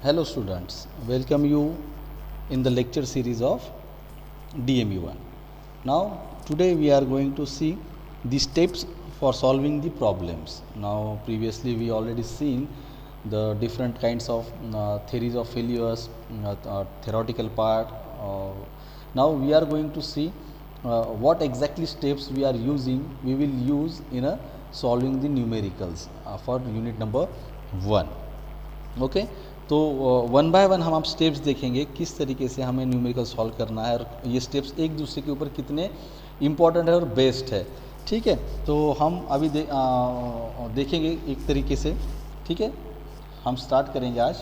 Hello students, welcome you in the lecture series of DME1. Now today we are going to see the steps for solving the problems. Now previously we already seen the different kinds of theories of failures, theoretical part. Now we are going to see what exactly steps we will use in solving the numericals for unit number 1. Okay तो one by one हम आप steps देखेंगे किस तरीके से हमें numerical solve करना है और ये स्टेप्स एक दूसरे के ऊपर कितने इम्पॉर्टेंट है और बेस्ट है। ठीक है, तो हम अभी देखेंगे एक तरीके से। ठीक है, हम स्टार्ट करेंगे आज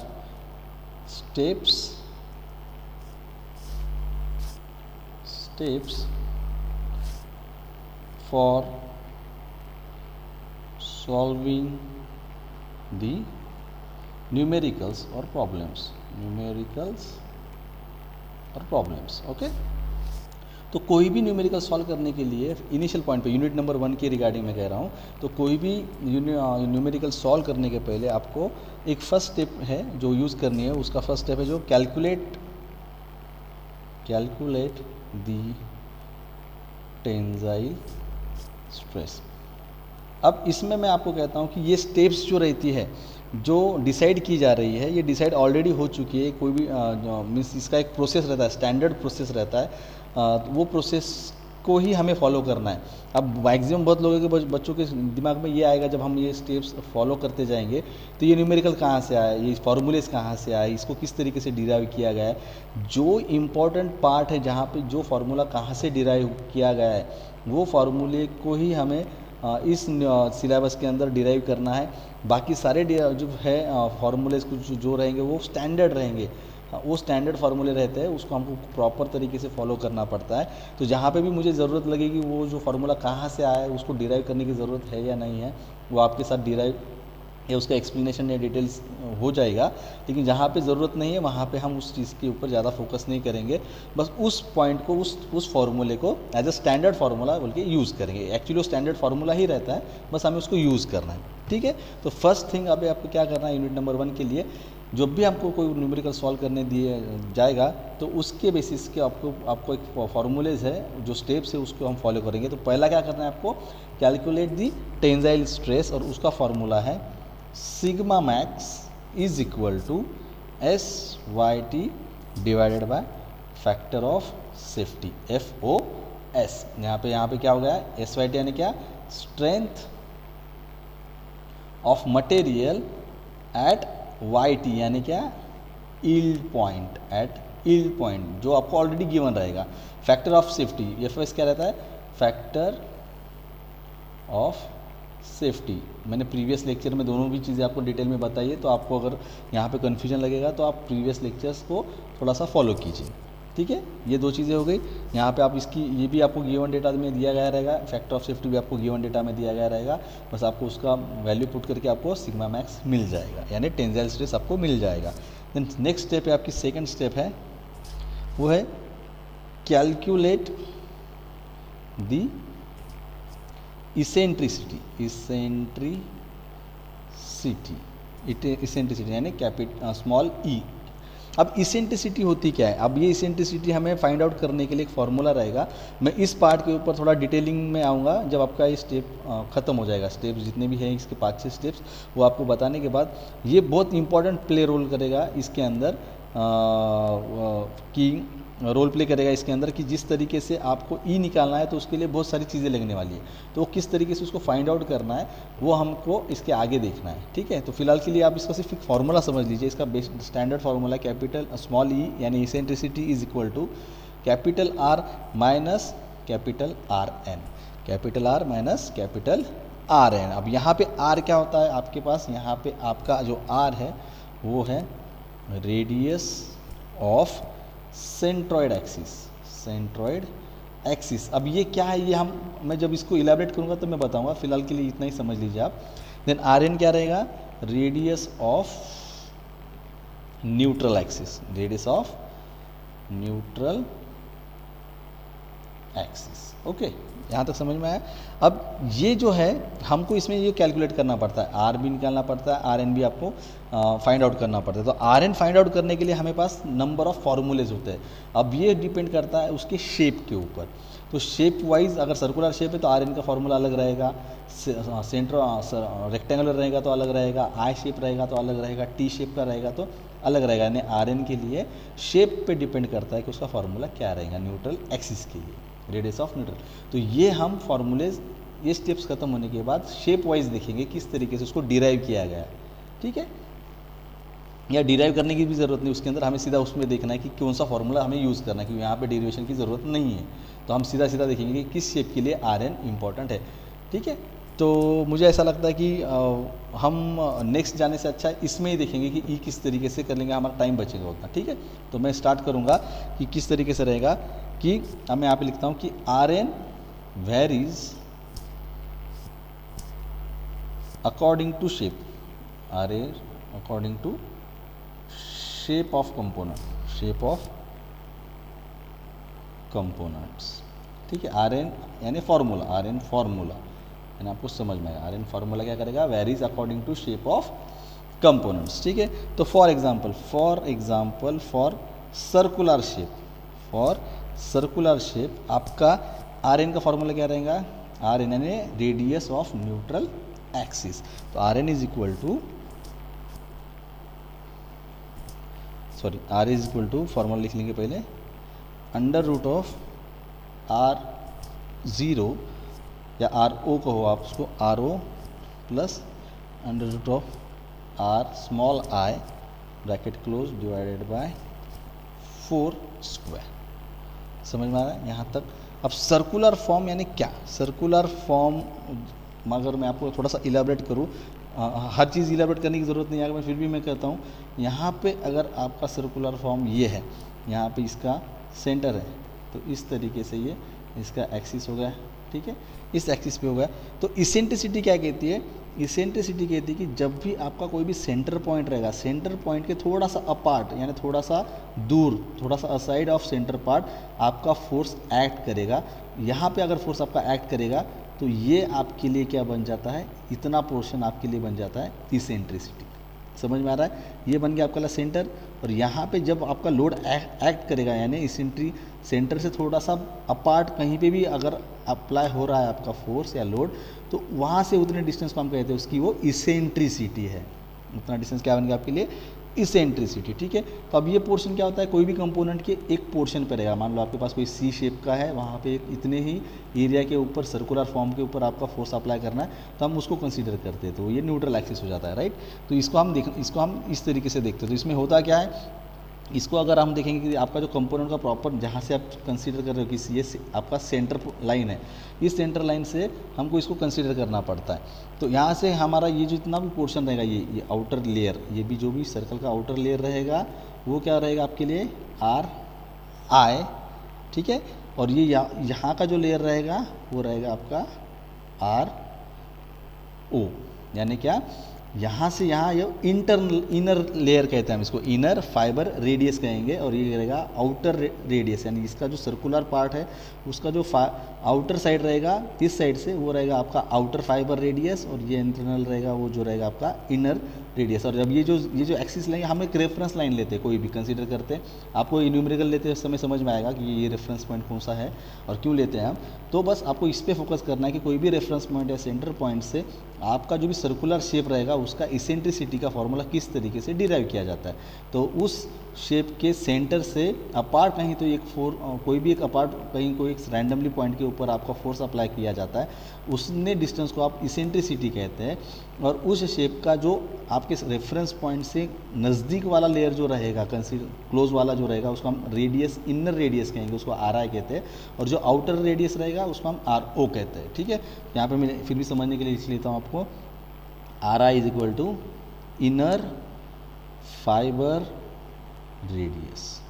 steps for solving the numericals और प्रॉब्लम्स। ओके, तो कोई भी न्यूमेरिकल सॉल्व करने के लिए इनिशियल पॉइंट पे यूनिट नंबर 1 के रिगार्डिंग मैं कह रहा हूँ, तो कोई भी न्यूमेरिकल सॉल्व करने के पहले आपको एक फर्स्ट स्टेप है जो यूज़ करनी है। उसका फर्स्ट स्टेप है जो कैलकुलेट दी टेंजाइल स्ट्रेस। अब इसमें मैं आपको कहता हूँ कि ये स्टेप्स जो रहती है जो डिसाइड की जा रही है, ये डिसाइड ऑलरेडी हो चुकी है। कोई भी मीन्स इसका एक प्रोसेस रहता है, स्टैंडर्ड प्रोसेस रहता है, वो प्रोसेस को ही हमें फॉलो करना है। अब मैक्सिमम बहुत लोगों के बच्चों के दिमाग में ये आएगा जब हम ये स्टेप्स फॉलो करते जाएंगे तो ये न्यूमेरिकल कहाँ से आया, ये फार्मूलेस कहाँ से आए, इसको किस तरीके से डिराइव किया गया है। जो इम्पोर्टेंट पार्ट है जहाँ पे जो फार्मूला कहाँ से डिराइव किया गया है वो फार्मूले को ही हमें इस सिलेबस के अंदर डिराइव करना है। बाकी सारे जो है फार्मूलेस कुछ जो रहेंगे वो स्टैंडर्ड रहेंगे, वो स्टैंडर्ड फार्मूले रहते हैं, उसको हमको प्रॉपर तरीके से फॉलो करना पड़ता है। तो जहाँ पे भी मुझे ज़रूरत लगेगी वो जो फार्मूला कहाँ से आया है उसको डिराइव करने की ज़रूरत है या नहीं है, वो आपके साथ डिराइव या उसका एक्सप्लेनेशन या डिटेल्स हो जाएगा। लेकिन जहाँ पे ज़रूरत नहीं है वहाँ पे हम उस चीज़ के ऊपर ज़्यादा फोकस नहीं करेंगे, बस उस पॉइंट को उस फार्मूले को एज अ स्टैंडर्ड फार्मूला बोल के यूज़ करेंगे। एक्चुअली वो स्टैंडर्ड फार्मूला ही रहता है, बस हमें उसको यूज़ करना है। ठीक है, तो फर्स्ट थिंग अभी आपको क्या करना है यूनिट नंबर 1 के लिए, जब भी आपको कोई न्यूमेरिकल सॉल्व करने दिए जाएगा तो उसके बेसिस के आपको एक फार्मूलेज है, जो स्टेप्स है उसको हम फॉलो करेंगे। तो पहला क्या करना है आपको, कैलकुलेट दी टेंजाइल स्ट्रेस, और उसका फार्मूला है sigma max is equal to SYT divided by factor of safety FOS। यहाँ पे क्या हो गया है, SYT यानी क्या, strength of material at YT यानी क्या, यील्ड पॉइंट जो आपको ऑलरेडी गिवन रहेगा। फैक्टर ऑफ सेफ्टी FOS क्या रहता है, फैक्टर ऑफ सेफ्टी। मैंने प्रीवियस लेक्चर में दोनों भी चीज़ें आपको डिटेल में बताई है, तो आपको अगर यहाँ पे कन्फ्यूजन लगेगा तो आप प्रीवियस लेक्चर्स को थोड़ा सा फॉलो कीजिए। ठीक है, ये दो चीज़ें हो गई। यहाँ पे आप इसकी ये भी आपको गिवन डेटा में दिया गया रहेगा, फैक्टर ऑफ सेफ्टी भी आपको गिवन डेटा में दिया गया रहेगा, बस आपको उसका वैल्यू पुट करके आपको सिग्मा मैक्स मिल जाएगा, यानी टेंजाइल स्ट्रेस आपको मिल जाएगा। देन नेक्स्ट स्टेप है आपकी, सेकेंड स्टेप है वो है कैलकुलेट दी इसेंट्रिसिटी यानी स्मॉल ई। अब इसेंट्रिसिटी होती क्या है, अब ये इसेंट्रिसिटी हमें फाइंड आउट करने के लिए एक फार्मूला रहेगा। मैं इस पार्ट के ऊपर थोड़ा डिटेलिंग में आऊँगा जब आपका ये स्टेप ख़त्म हो जाएगा। स्टेप्स जितने भी हैं इसके 5-6 स्टेप्स वो आपको बताने के बाद ये बहुत इंपॉर्टेंट प्ले रोल करेगा इसके अंदर, कि रोल प्ले करेगा इसके अंदर कि जिस तरीके से आपको ई निकालना है तो उसके लिए बहुत सारी चीज़ें लगने वाली है, तो किस तरीके से उसको फाइंड आउट करना है वो हमको इसके आगे देखना है। ठीक है, तो फिलहाल के लिए आप इसका सिर्फ एक फार्मूला समझ लीजिए। इसका best standard formula capital small E यानी eccentricity is equal to capital R minus capital RN। अब यहाँ पे R क्या होता है आपके पास, यहाँ पे आपका जो R है वो है रेडियस ऑफ सेंट्रॉयड एक्सिस। अब ये क्या है, ये मैं जब इसको इलेबरेट करूँगा तो मैं बताऊँगा, फिलहाल के लिए इतना ही समझ लीजिए आप। देन RN क्या रहेगा, radius of neutral axis. Okay, यहाँ तक समझ में आया। अब ये जो है हमको इसमें ये कैलकुलेट करना पड़ता है, R भी निकालना पड़ता है, RN भी आपको फाइंड आउट करना पड़ता है। तो आर एन फाइंड आउट करने के लिए हमें पास नंबर ऑफ फार्मूलेज होते हैं। अब ये डिपेंड करता है उसके शेप के ऊपर। तो शेप वाइज अगर सर्कुलर शेप है तो आर एन का फार्मूला अलग रहेगा, सेंटर रेक्टेंगुलर रहेगा तो अलग रहेगा, आई शेप रहेगा तो अलग रहेगा, टी शेप का रहेगा तो अलग रहेगा। यानी आर एन के लिए शेप पे डिपेंड करता है कि उसका फार्मूला क्या रहेगा न्यूट्रल एक्सिस के लिए, रेडियस ऑफ न्यूट्रल। तो ये हम फार्मूलेज, ये स्टेप्स खत्म होने के बाद शेप वाइज देखेंगे किस तरीके से उसको डिराइव किया गया है, ठीक है। या डिराइव करने की भी ज़रूरत नहीं, उसके अंदर हमें सीधा उसमें देखना है कि कौन सा फार्मूला हमें यूज़ करना है, क्योंकि यहाँ पे डेरिवेशन की ज़रूरत नहीं है। तो हम सीधा सीधा देखेंगे कि किस शेप के लिए आर एन इम्पॉर्टेंट है, ठीक है। तो मुझे ऐसा लगता है कि हम नेक्स्ट जाने से अच्छा इसमें ही देखेंगे कि ई किस तरीके से कर लेंगे, हमारा टाइम बचेगा उतना, ठीक है। तो मैं स्टार्ट करूँगा कि किस तरीके से रहेगा कि मैं यहाँ पे लिखता हूँ कि R N varies according to shape, R N according to shape of component, shape of components, ठीक है। आर एन यानी फार्मूला, आर एन फार्मूला यानी आपको समझ में आएगा, आर एन फार्मूला क्या करेगा, varies according to shape of components, ठीक है। तो for example for circular shape, for circular shape आपका आर एन का फार्मूला क्या रहेगा, आर एन यानी रेडियस ऑफ न्यूट्रल एक्सिस। तो R N is equal to R is equal to formula लिख लेंगे पहले, under root of R zero या आर ओ कहो आप उसको, R O plus under root of R small I bracket close divided by 4 square. समझ में आ रहा है यहाँ तक। अब सर्कुलर फॉर्म यानी क्या, सर्कुलर फॉर्म अगर मैं आपको थोड़ा सा इलाबरेट करूँ, हर चीज़ इलाबरेट करने की ज़रूरत नहीं है, मैं फिर भी मैं कहता हूँ यहाँ पे अगर आपका सर्कुलर फॉर्म ये है, यहाँ पे इसका सेंटर है, तो इस तरीके से ये इसका एक्सिस हो गया, ठीक है, इस एक्सिस पे हो गया। तो इसेंट्रिसिटी क्या कहती है, इसेंट्रिसिटी कहती है कि जब भी आपका कोई भी सेंटर पॉइंट रहेगा, सेंटर पॉइंट के थोड़ा सा अपार्ट यानी थोड़ा सा दूर, थोड़ा सा असाइड ऑफ सेंटर पार्ट आपका फोर्स एक्ट करेगा। यहाँ पे अगर फोर्स आपका एक्ट करेगा तो ये आपके लिए क्या बन जाता है, इतना पोर्शन आपके लिए बन जाता है इसेंट्रिसिटी। समझ में आ रहा है, ये बन गया आपका सेंटर। और यहाँ पे जब आपका लोड एक्ट करेगा यानी इसेंट्री सेंटर से थोड़ा सा अपार्ट कहीं पे भी अगर अप्लाई हो रहा है आपका फोर्स या लोड, तो वहाँ से उतने डिस्टेंस को हम कहते हैं उसकी वो इसेंट्रिसिटी है। उतना डिस्टेंस क्या बन गया आपके लिए, इसेंट्रिसिटी, ठीक है। तो अब ये पोर्शन क्या होता है, कोई भी कंपोनेंट के एक पोर्शन पे रहेगा। मान लो आपके पास कोई सी शेप का है, वहाँ पे इतने ही एरिया के ऊपर सर्कुलर फॉर्म के ऊपर आपका फोर्स अप्लाई करना है, तो हम उसको कंसीडर करते हैं, तो ये न्यूट्रल एक्सिस हो जाता है, राइट। तो इसको हम इस तरीके से देखते हैं। तो इसमें होता क्या है, इसको अगर हम देखेंगे कि आपका जो कंपोनेंट का प्रॉपर जहाँ से आप कंसीडर कर रहे हो कि ये आपका सेंटर लाइन है, इस सेंटर लाइन से हमको इसको कंसीडर करना पड़ता है। तो यहाँ से हमारा ये जितना भी पोर्शन रहेगा, ये आउटर लेयर, ये भी जो भी सर्कल का आउटर लेयर रहेगा वो क्या रहेगा आपके लिए, आर आई, ठीक है। और ये यहाँ का जो लेयर रहेगा वो रहेगा आपका आर ओ, यानी क्या, यहाँ से यहाँ ये इनर लेयर कहते हैं हम इसको, इनर फाइबर रेडियस कहेंगे। और ये रहेगा आउटर रेडियस, यानी इसका जो सर्कुलर पार्ट है उसका जो आउटर साइड रहेगा इस साइड से, वो रहेगा आपका आउटर फाइबर रेडियस, और ये इंटरनल रहेगा वो जो रहेगा आपका इनर रेडियस। और जब ये जो एक्सिस लाइन, हम एक रेफरेंस लाइन लेते हैं, कोई भी कंसीडर करते हैं, आपको न्यूमेरिकल लेते हैं उस समय समझ में आएगा कि ये रेफरेंस पॉइंट कौन सा है और क्यों लेते हैं हम। तो बस आपको इस पर फोकस करना है कि कोई भी रेफरेंस पॉइंट या सेंटर पॉइंट से आपका जो भी सर्कुलर शेप रहेगा उसका इसेंट्रिसिटी का फॉर्मूला किस तरीके से डिराइव किया जाता है। तो उस शेप के सेंटर से अपार्ट कहीं तो कोई भी एक अपार्ट कहीं कोई एक रैंडमली पॉइंट के ऊपर आपका फोर्स अप्लाई किया जाता है, उसने डिस्टेंस को आप इसेंट्रिसिटी कहते हैं। और उस शेप का जो आपके रेफरेंस पॉइंट से नज़दीक वाला लेयर जो रहेगा, क्लोज वाला जो रहेगा, उसको हम रेडियस, इनर रेडियस कहेंगे, उसको आर आई कहते हैं। और जो आउटर रेडियस रहेगा उसको हम आर ओ कहते हैं, ठीक है। यहाँ पे मैं फिर भी समझने के लिए लिख लेता हूँ आपको, R I is equal to inner fibre radius,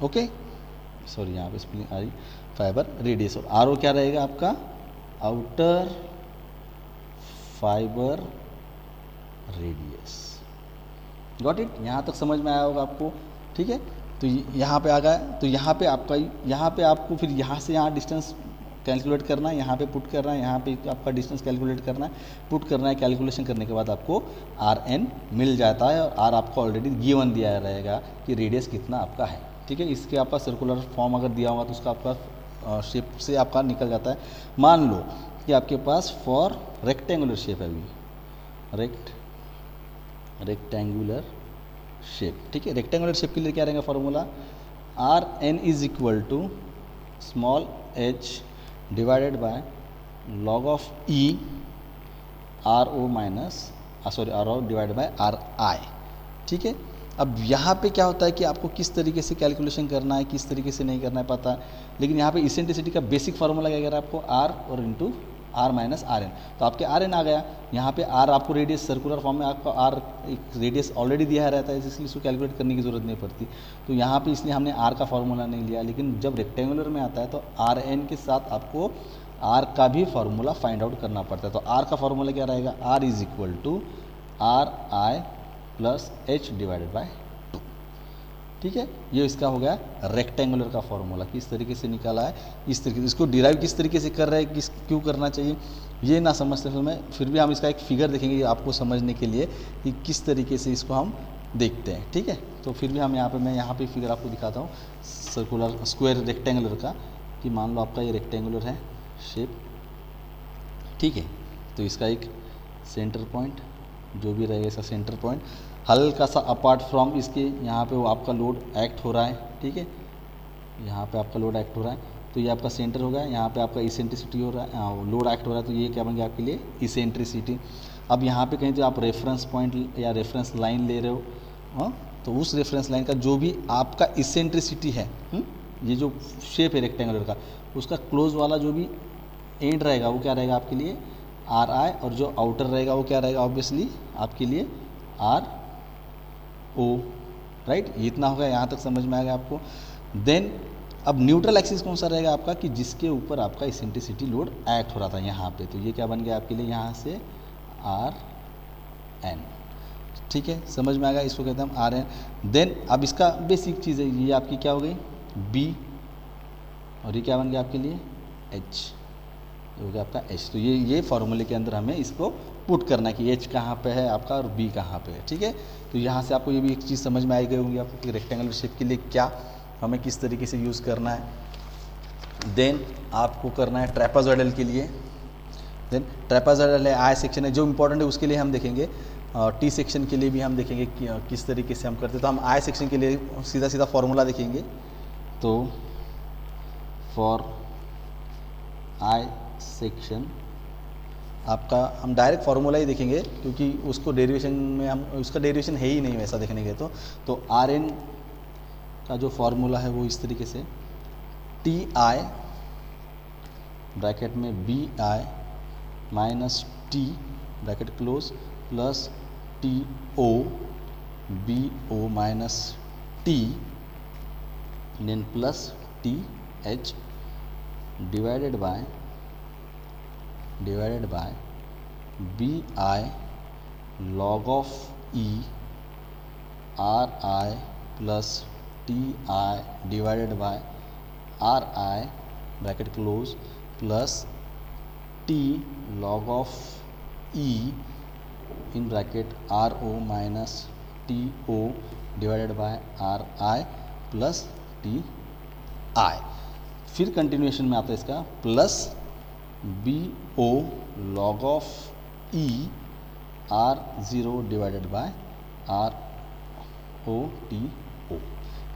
okay, sorry यहाँ पे स्पेलिंग आ रही, फाइबर रेडियस। और आर ओ क्या रहेगा आपका, outer fibre radius. Got it, यहाँ तक समझ में आया होगा आपको, ठीक है। तो यहाँ पे आ गया, तो यहाँ पे आपको फिर यहाँ से यहाँ डिस्टेंस कैलकुलेट करना है, यहाँ पे पुट करना है, यहाँ पे आपका डिस्टेंस कैलकुलेट करना है, पुट करना है, कैलकुलेशन करने के बाद आपको आर एन मिल जाता है और आर आपको ऑलरेडी गिवन दिया रहेगा कि रेडियस कितना आपका है। ठीक है, इसके आपका सर्कुलर फॉर्म अगर दिया होगा तो उसका आपका शेप से आपका निकल जाता है। मान लो कि आपके पास फॉर रेक्टेंगुलर शेप है अभी, रेक्टेंगुलर शेप। ठीक है, रेक्टेंगुलर शेप के लिए क्या रहेगा formula, R N is equal to small H divided by log of E R O minus R O divided by R I. ठीक है, अब यहाँ पे क्या होता है कि आपको किस तरीके से कैलकुलेशन करना है, किस तरीके से नहीं करना है पता, लेकिन यहाँ पे इसेंट्रिसिटी का बेसिक फार्मूला क्या कह रहा है आपको, आर और into R minus R N. तो आपके आर एन आ गया, यहाँ पे आर आपको रेडियस सर्कुलर फॉर्म में आपको आर एक रेडियस ऑलरेडी दिया रहता है, इसलिए इसको कैलकुलेट करने की ज़रूरत नहीं पड़ती। तो यहाँ पे इसलिए हमने आर का फार्मूला नहीं लिया, लेकिन जब रेक्टेंगुलर में आता है तो आर एन के साथ आपको आर का भी फार्मूला फाइंड आउट करना पड़ता है। तो आर का फार्मूला क्या रहेगा, R is equal to R I plus H divided by 2। ठीक है, ये इसका हो गया रेक्टेंगुलर का फॉर्मूला। किस तरीके से निकाला है, इस तरीके से इसको डिराइव किस तरीके से कर रहे हैं, किस क्यों करना चाहिए ये ना समझते फिर भी हम इसका एक फिगर देखेंगे आपको समझने के लिए कि किस तरीके से इसको हम देखते हैं। ठीक है, तो फिर भी हम मैं यहाँ पे फिगर आपको दिखाता हूँ सर्कुलर स्क्वायर रेक्टेंगुलर का, कि मान लो आपका ये रेक्टेंगुलर है शेप। ठीक है, तो इसका एक सेंटर पॉइंट जो भी रहेगा इसका सेंटर पॉइंट हल्का सा अपार्ट फ्रॉम इसके, यहाँ पे वो आपका लोड एक्ट हो रहा है। ठीक है, यहाँ पे आपका लोड एक्ट हो रहा है, तो ये आपका सेंटर हो गया, यहाँ पे आपका इसेंट्रिसिटी हो रहा है, लोड एक्ट हो रहा है, तो ये क्या बन गया आपके लिए इसेंट्रिसिटी। अब यहाँ पे कहीं तो आप रेफरेंस पॉइंट या रेफरेंस लाइन ले रहे हो, हाँ, तो उस रेफरेंस लाइन का जो भी आपका इसेंट्रिसिटी है, ये जो शेप है रेक्टेंगुलर का, उसका क्लोज वाला जो भी एंड रहेगा वो क्या रहेगा आपके लिए आर आई, और जो आउटर रहेगा वो क्या रहेगा ऑब्वियसली आपके लिए आर ओ। राइट, ये इतना हो गया, यहाँ तक समझ में आ गया आपको। देन अब न्यूट्रल एक्सिस कौन सा रहेगा आपका, कि जिसके ऊपर आपका इसेंट्रिसिटी लोड एक्ट हो रहा था यहाँ पे, तो ये क्या बन गया आपके लिए यहाँ से आर एन। ठीक है, समझ में आ गया, इसको कहते हैं हम आर एन। देन अब इसका बेसिक चीज़ है, ये आपकी क्या हो गई बी, और ये क्या बन गया आपके लिए एच, हो गया आपका एच। तो ये फॉर्मूले के अंदर हमें इसको पुट करना है कि एच कहाँ पे है आपका और बी कहाँ पे है। ठीक है, तो यहाँ से आपको ये भी एक चीज़ समझ में आई गई होंगी आपको कि रेक्टेंगुलर शेप के लिए क्या हमें किस तरीके से यूज़ करना है। देन आपको करना है ट्रेपेजॉइडल के लिए, देन ट्रेपेजॉइडल है, आई सेक्शन है, जो इंपॉर्टेंट है उसके लिए हम देखेंगे, टी सेक्शन के लिए भी हम देखेंगे कि किस तरीके से हम करते हैं। तो हम आई सेक्शन के लिए सीधा सीधा फॉर्मूला देखेंगे, तो फॉर आई सेक्शन आपका हम डायरेक्ट फार्मूला ही देखेंगे, क्योंकि उसको डेरिवेशन में हम उसका डेरिवेशन है ही नहीं वैसा देखने के। तो आर एन का जो फार्मूला है वो इस तरीके से टी आई ब्रैकेट में B I minus T bracket close plus T O B O minus T then plus T H divided by B I log of E R I plus T I divided by R I bracket close plus T log of E in bracket R O minus T O divided by R I plus T I. फिर continuation में आता है इसका plus B O log of E R zero divided by R O T O.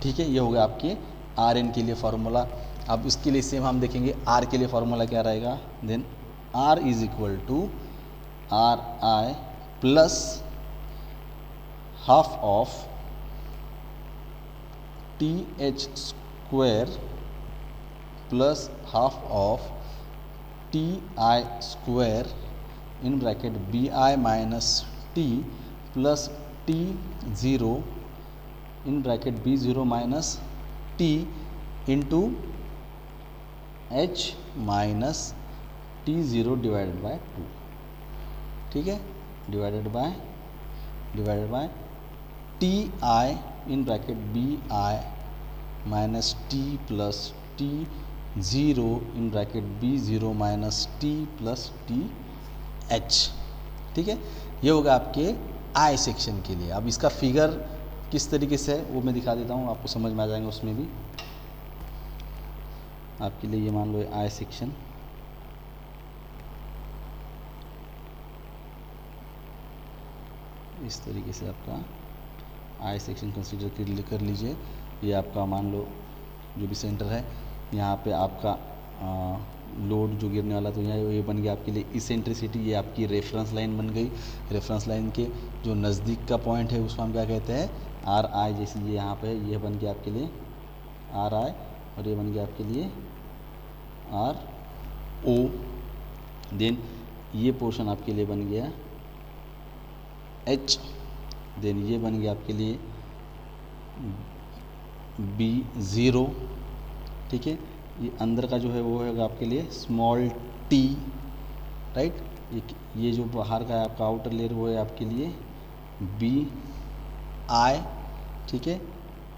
ठीक है, ये हो गया आपके आर एन के लिए फार्मूला। अब इसके लिए सेम हम देखेंगे आर के लिए फार्मूला क्या रहेगा। Then R is equal to R I plus half of T H square plus half of T I square in bracket B I minus T plus T zero in bracket B zero minus T into H minus T zero divided by 2। ठीक है, divided by T I in bracket B I minus T plus T zero in bracket B zero minus T plus T H. ठीक है, ये होगा आपके I section के लिए। अब इसका फिगर किस तरीके से है वो मैं दिखा देता हूँ, आपको समझ में आ जाएगा। उसमें भी आपके लिए ये मान लो आई सेक्शन, इस तरीके से आपका आई सेक्शन कंसीडर कर लीजिए। ये आपका मान लो जो भी सेंटर है, यहाँ पे आपका लोड जो गिरने वाला, तो यहाँ ये बन गया आपके लिए इसेंट्रिसिटी। ये आपकी रेफरेंस लाइन बन गई। रेफरेंस लाइन के जो नज़दीक का पॉइंट है उसको हम क्या कहते हैं, आर आई। जैसे ये यहाँ पे ये बन गया आपके लिए आर आई, और ये बन गया आपके लिए आर ओ। देन ये पोर्शन आपके लिए बन गया एच। देन ये बन गया आपके लिए बी ज़ीरो। ठीक है, ये अंदर का जो है वो होगा आपके लिए स्मॉल टी, राइट। ये जो बाहर का है आपका आउटर लेयर वो है आपके लिए बी आई। ठीक है,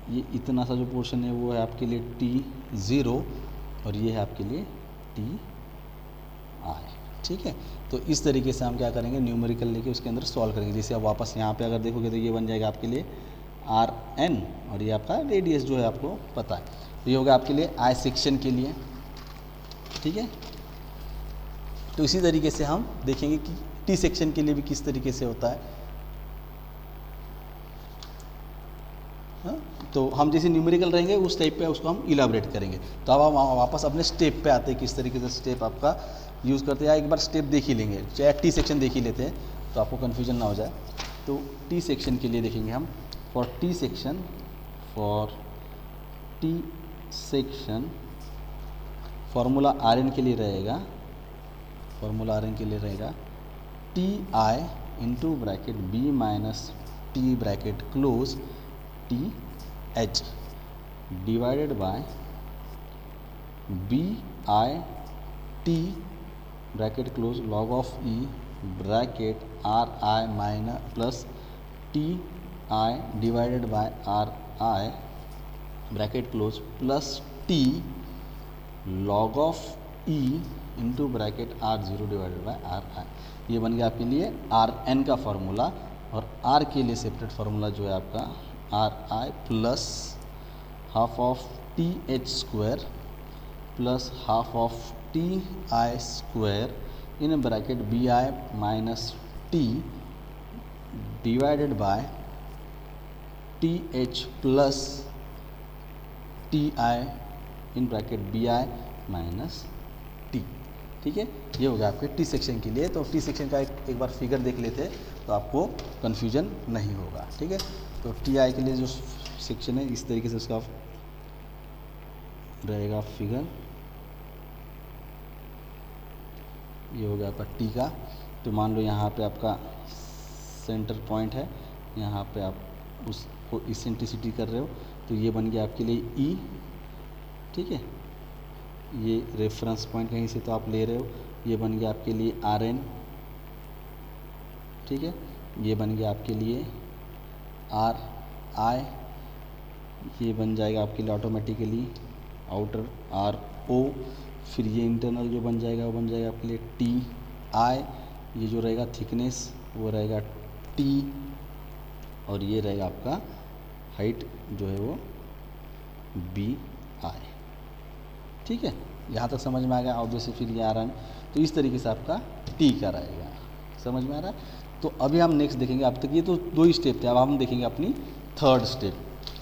ये इतना सा जो पोर्शन है वो है आपके लिए टी ज़ीरो, और ये है आपके लिए टी आई। ठीक है, तो इस तरीके से हम क्या करेंगे, न्यूमेरिकल लेके उसके अंदर सॉल्व करेंगे। जैसे आप वापस यहाँ पे अगर देखोगे तो ये बन जाएगा आपके लिए आर एन, और ये आपका रेडियस जो है आपको पता है। तो ये होगा आपके लिए आई सेक्शन के लिए। ठीक है, तो इसी तरीके से हम देखेंगे कि टी सेक्शन के लिए भी किस तरीके से होता है। हाँ? तो हम जैसे न्यूमेरिकल रहेंगे उस टाइप पे उसको हम इलाबरेट करेंगे। तो अब हम वापस अपने स्टेप पे आते हैं, किस तरीके से स्टेप आपका यूज़ करते हैं। एक बार स्टेप देख ही लेंगे, चाहे टी सेक्शन देख ही लेते हैं तो आपको कन्फ्यूजन ना हो जाए। तो टी सेक्शन के लिए देखेंगे हम, for T section formula R N के लिए रहेगा, T I into bracket B minus T bracket close T H divided by B I T bracket close log of E bracket R I minus plus T I divided by R I bracket close plus T log of E into bracket R zero divided by R I. ये बन गया आपके लिए R N का formula, और are के लिए separate formula जो है आपका R I plus half of T H square plus half of T I square in bracket B I minus T divided by T H plus T I in bracket B I minus T. ठीक है, ये होगा आपके T section के लिए। तो T section का एक बार फिगर देख लेते हैं तो आपको कन्फ्यूजन नहीं होगा। ठीक है, तो टी आई के लिए जो सेक्शन है इस तरीके से उसका रहेगा फिगर। ये हो गया आपका टी का। तो मान लो यहाँ पे आपका सेंटर पॉइंट है, यहाँ पे आप उसको इसेंट्रिसिटी कर रहे हो, तो ये बन गया आपके लिए ई। ठीक है, ये रेफरेंस पॉइंट कहीं से तो आप ले रहे हो, ये बन गया आपके लिए आर एन। ठीक है, ये बन गया आपके लिए आर आई, ये बन जाएगा आपके लिए ऑटोमेटिकली आउटर आर ओ। फिर ये इंटरनल जो बन जाएगा वो बन जाएगा आपके लिए टी आई। ये जो रहेगा थिकनेस वो रहेगा टी, और ये रहेगा आपका हाइट जो है वो बी आई। ठीक है, यहाँ तक समझ में आ गया। ऑब्वियसली फिर ये आ रहा है, तो इस तरीके से आपका टी का रहेगा। समझ में आ रहा है। तो अभी हम नेक्स्ट देखेंगे। अब तक ये तो दो ही स्टेप थे, अब हम देखेंगे अपनी थर्ड स्टेप।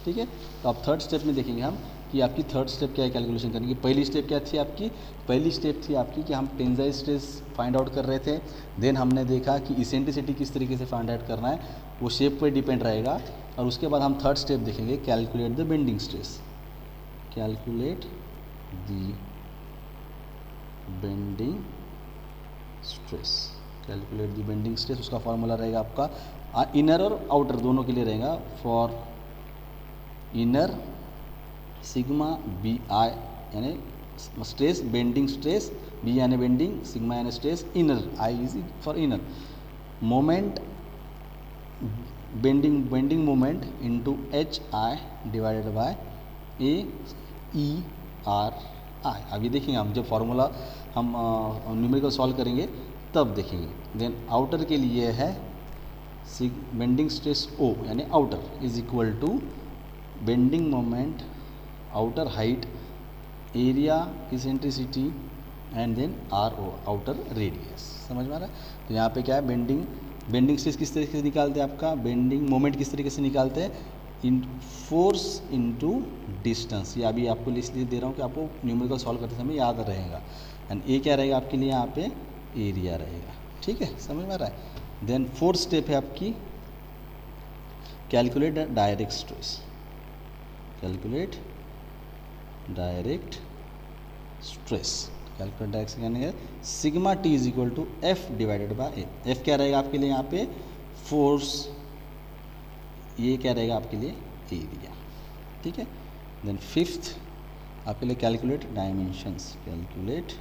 ठीक है, तो अब थर्ड स्टेप में देखेंगे हम कि आपकी थर्ड स्टेप क्या है कैलकुलेशन करने की। पहली स्टेप क्या थी आपकी, पहली स्टेप थी आपकी कि हम टेंसाइल स्ट्रेस फाइंड आउट कर रहे थे। देन हमने देखा कि इसेंट्रिसिटी किस तरीके से फाइंड आउट करना है, वो शेप पर डिपेंड रहेगा। और उसके बाद हम थर्ड स्टेप देखेंगे, calculate the bending stress. Calculate the bending stress, calculate the bending stress. उसका फॉर्मूला रहेगा आपका इनर और आउटर दोनों के लिए रहेगा। For inner sigma B I यानी स्ट्रेस, बेंडिंग स्ट्रेस, बी यानी बेंडिंग, सिग्मा यानी stress, inner I is for inner moment, bending moment into H I divided by A E R I. अभी देखेंगे हम जब फार्मूला हम न्यूमेरिकल सॉल्व करेंगे तब देखेंगे। देन आउटर के लिए है बेंडिंग स्ट्रेस O यानी outer is equal to bending moment, outer height, area eccentricity and then RO outer radius. समझ में आ रहा है? तो यहाँ पे क्या है, बेंडिंग स्ट्रेस किस तरीके से निकालते हैं, आपका बेंडिंग मोमेंट किस तरीके से निकालते हैं, इन फोर्स इनटू डिस्टेंस। ये अभी आपको इसलिए दे रहा हूँ कि आपको न्यूमेरिकल सॉल्व करते समय याद रहेगा। एंड ए क्या रहेगा आपके लिए यहाँ पे, एरिया रहेगा। ठीक है, समझ में आ रहा है? देन फोर्थ स्टेप है आपकी calculate direct stress. Calculate direct stress, calculate direct यानी है sigma T is equal to F divided by A. F क्या रहेगा आपके लिए यहाँ पे, फोर्स, ये क्या रहेगा आपके लिए, एरिया। ठीक है। देन फिफ्थ आपके लिए calculate dimensions. Calculate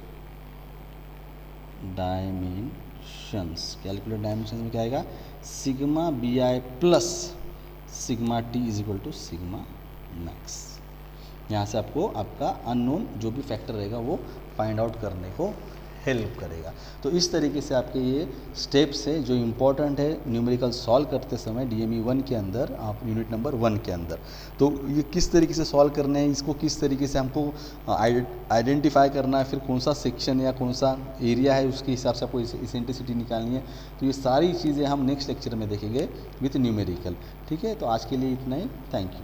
dimensions, calculate dimensions में क्या आएगा, sigma B I plus sigma T is equal to sigma max. यहाँ से आपको आपका अननोन जो भी फैक्टर रहेगा वो फाइंड आउट करने को हेल्प करेगा। तो इस तरीके से आपके ये स्टेप्स है जो इम्पोर्टेंट है न्यूमेरिकल सॉल्व करते समय DME 1 के अंदर, आप यूनिट नंबर 1 के अंदर। तो ये किस तरीके से सॉल्व करने हैं, इसको किस तरीके से हमको आइडेंटिफाई करना है, फिर कौन सा सेक्शन या कौन सा एरिया है उसके हिसाब से आपको इसेंट्रिसिटी निकालनी है। तो ये सारी चीज़ें हम नेक्स्ट लेक्चर में देखेंगे विथ न्यूमेरिकल। ठीक है, तो आज के लिए इतना ही। Thank you.